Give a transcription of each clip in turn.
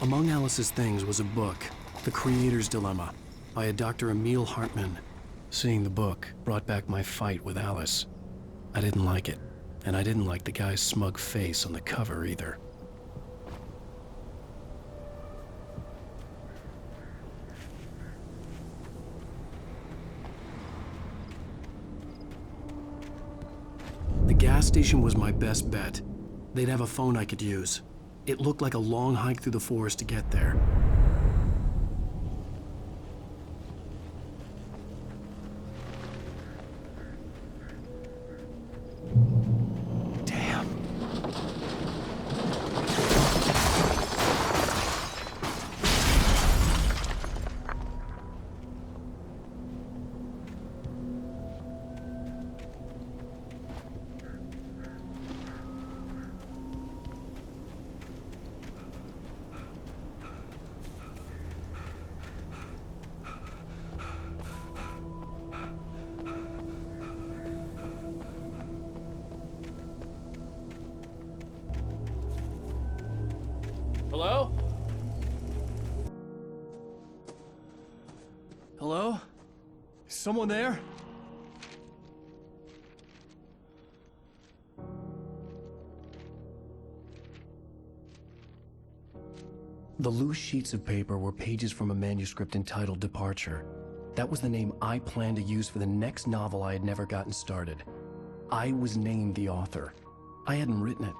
Among Alice's things was a book, The Creator's Dilemma, by a Dr. Emil Hartmann. Seeing the book brought back my fight with Alice. I didn't like it, and I didn't like the guy's smug face on the cover either. The gas station was my best bet. They'd have a phone I could use. It looked like a long hike through the forest to get there. Damn. Hello? Hello? Is someone there? The loose sheets of paper were pages from a manuscript entitled Departure. That was the name I planned to use for the next novel I had never gotten started. I was named the author. I hadn't written it.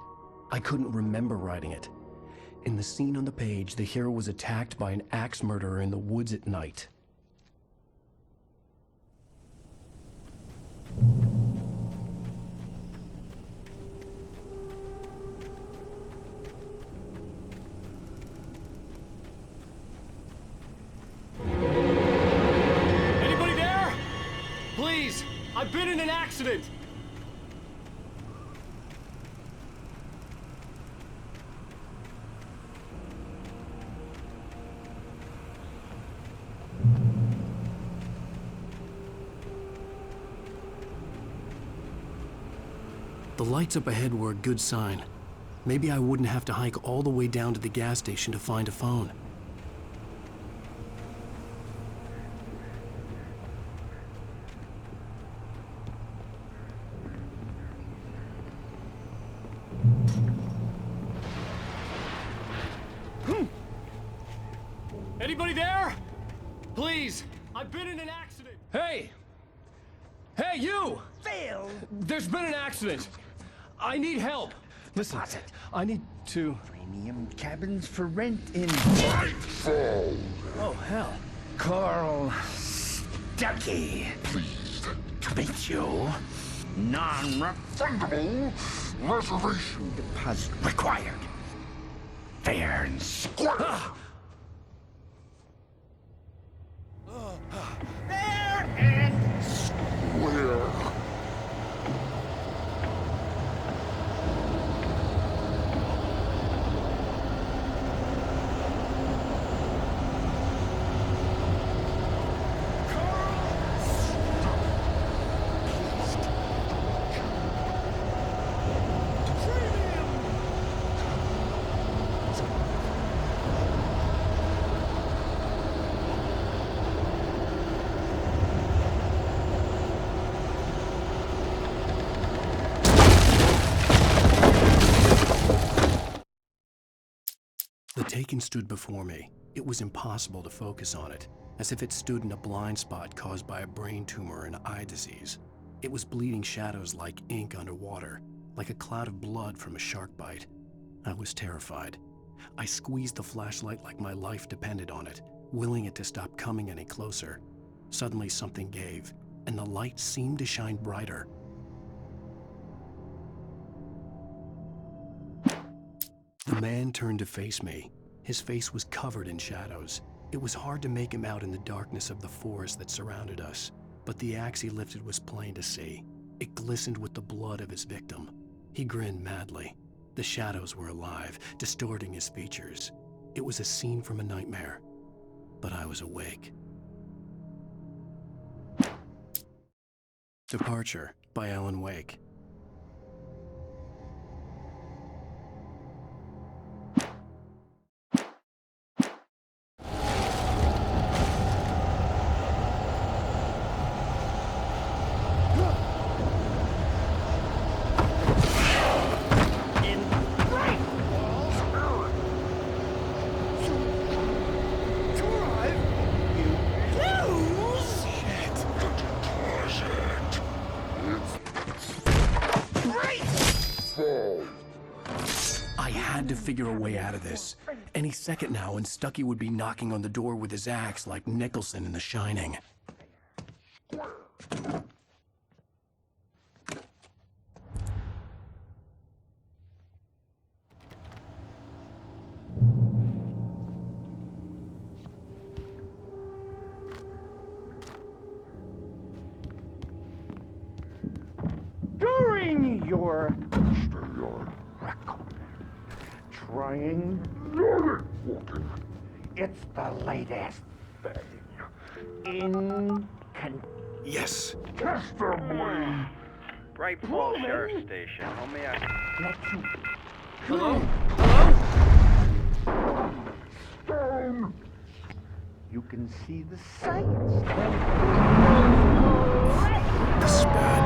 I couldn't remember writing it. In the scene on the page, the hero was attacked by an axe murderer in the woods at night. Anybody there? Please, I've been in an accident. The lights up ahead were a good sign. Maybe I wouldn't have to hike all the way down to the gas station to find a phone. Anybody there? Please, I've been in an accident. Hey! Hey, you! Phil! There's been an accident. I need help. Listen, I need to... Premium cabins for rent in Nightfall! Oh, hell. Carl Stuckey. Pleased To meet you. Non-refundable reservation deposit required. Fair and square. Fair and where The Taken stood before me. It was impossible to focus on it, as if it stood in a blind spot caused by a brain tumor and eye disease. It was bleeding shadows like ink underwater, like a cloud of blood from a shark bite. I was terrified. I squeezed the flashlight like my life depended on it, willing it to stop coming any closer. Suddenly something gave, and the light seemed to shine brighter. The man turned to face me. His face was covered in shadows. It was hard to make him out in the darkness of the forest that surrounded us, but the axe he lifted was plain to see. It glistened with the blood of his victim. He grinned madly. The shadows were alive, distorting his features. It was a scene from a nightmare, but I was awake. Departure by Alan Wake. had to figure a way out of this. Any second now, and Stucky would be knocking on the door with his axe like Nicholson in The Shining. During your record, trying it's the latest thing in Yes. testimony. Bright Falls Sheriff Station. How may I... Let you Hello? stone. You can see the sights. This is bad.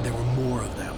There were more of them.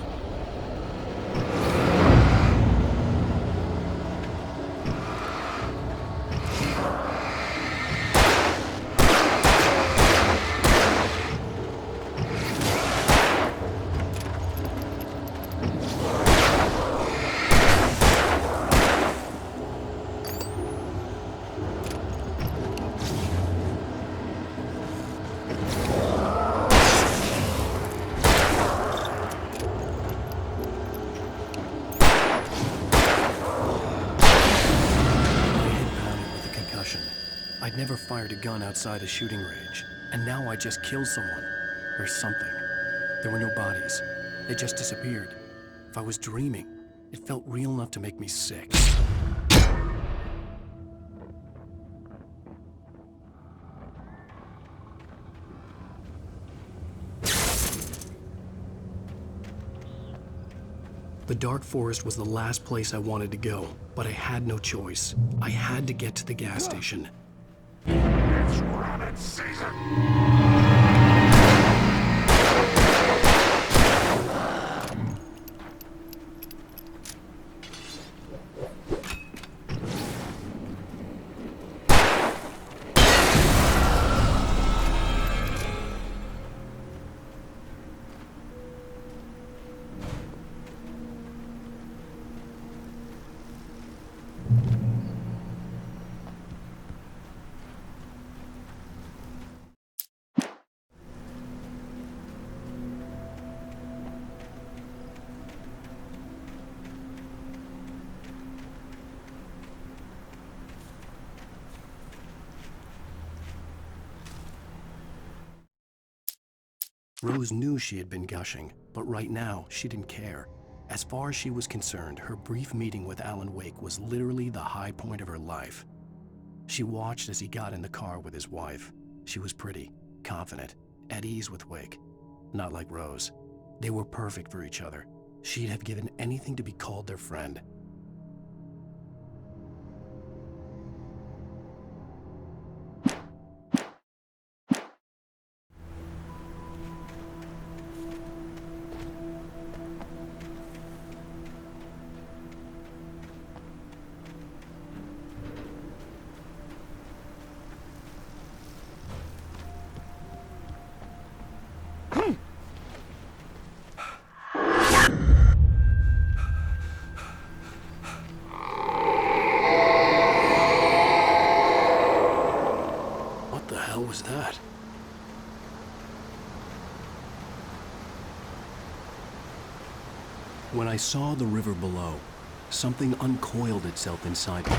I'd never fired a gun outside a shooting range, and now I just killed someone. Or something. There were no bodies. They just disappeared. If I was dreaming, it felt real enough to make me sick. The dark forest was the last place I wanted to go, but I had no choice. I had to get to the gas station. It's rabbit season. Rose knew she had been gushing, but right now, she didn't care. As far as she was concerned, her brief meeting with Alan Wake was literally the high point of her life. She watched as he got in the car with his wife. She was pretty, confident, at ease with Wake. Not like Rose. They were perfect for each other. She'd have given anything to be called their friend. What the hell was that? When I saw the river below, something uncoiled itself inside me.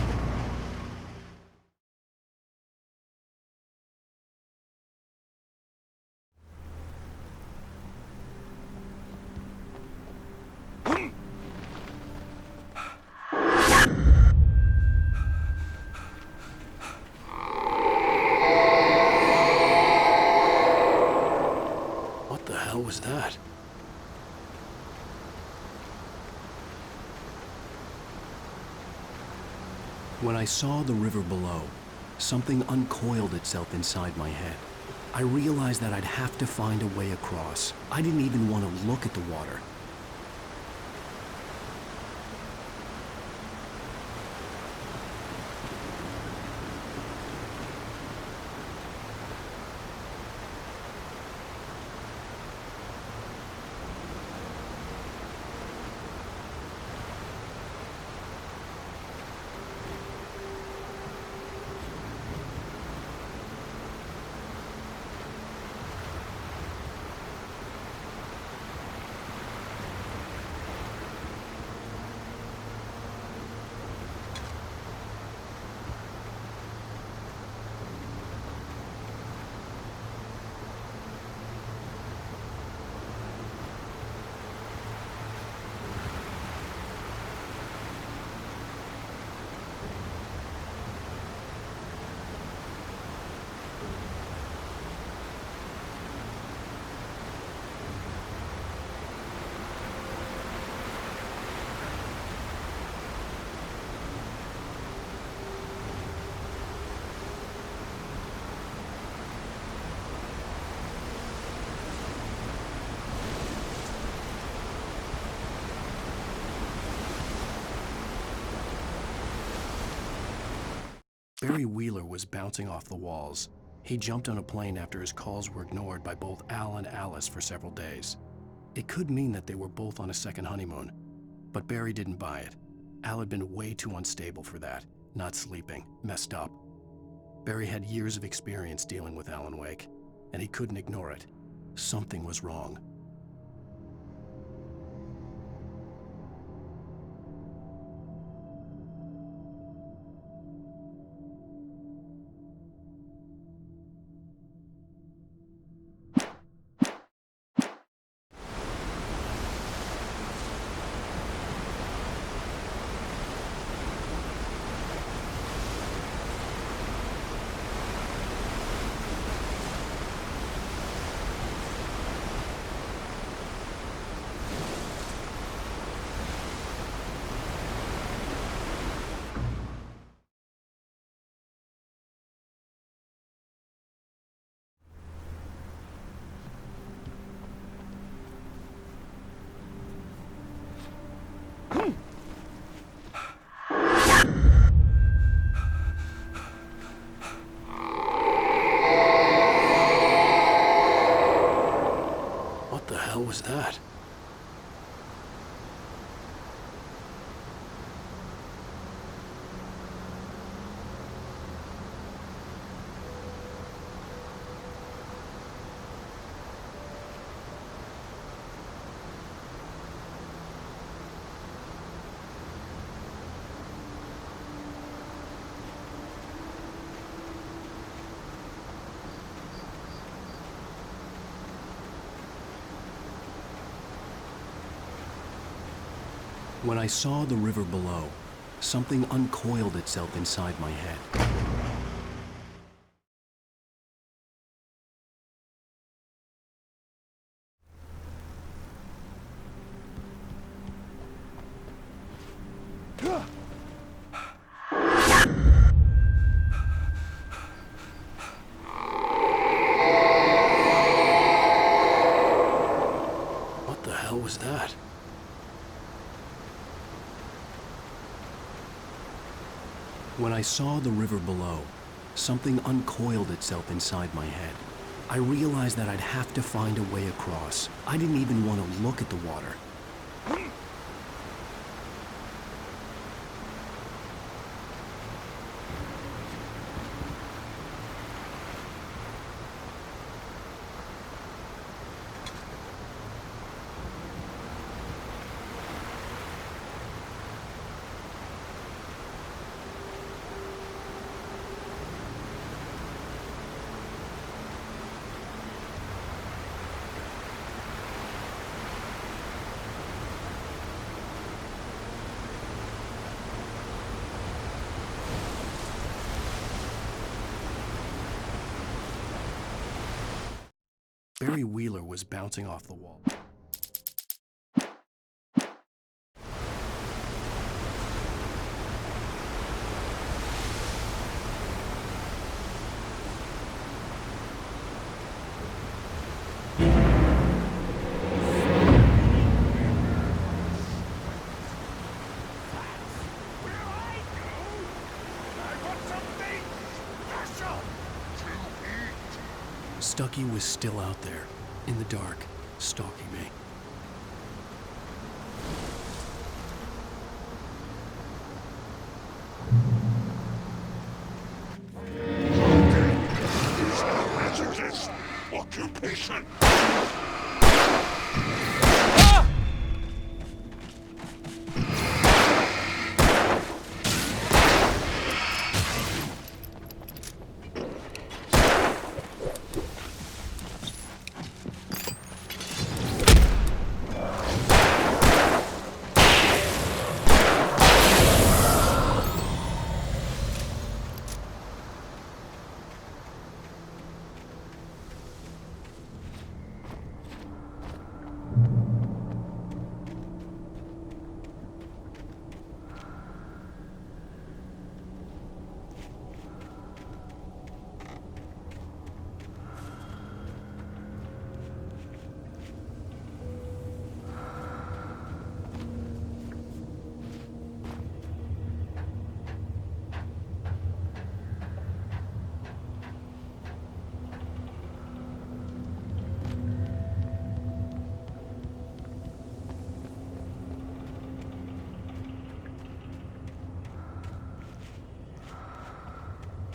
was that? When I saw the river below, something uncoiled itself inside my head. I realized that I'd have to find a way across. I didn't even want to look at the water. Barry Wheeler was bouncing off the walls. He jumped on a plane after his calls were ignored by both Al and Alice for several days. It could mean that they were both on a second honeymoon, but Barry didn't buy it. Al had been way too unstable for that, not sleeping, messed up. Barry had years of experience dealing with Alan Wake, and he couldn't ignore it. Something was wrong. What the hell was that? When I saw the river below, something uncoiled itself inside my head. What the hell was that? When I saw the river below, something uncoiled itself inside my head. I realized that I'd have to find a way across. I didn't even want to look at the water. Barry Wheeler was bouncing off the wall. Stucky was still out there, in the dark, stalking me. Hazardous occupation.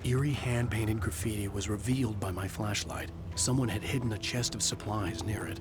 Eerie hand-painted graffiti was revealed by my flashlight. Someone had hidden a chest of supplies near it.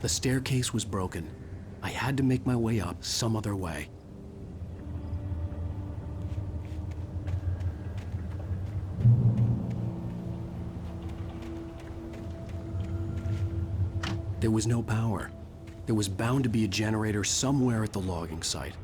The staircase was broken. I had to make my way up some other way. There was no power. There was bound to be a generator somewhere at the logging site.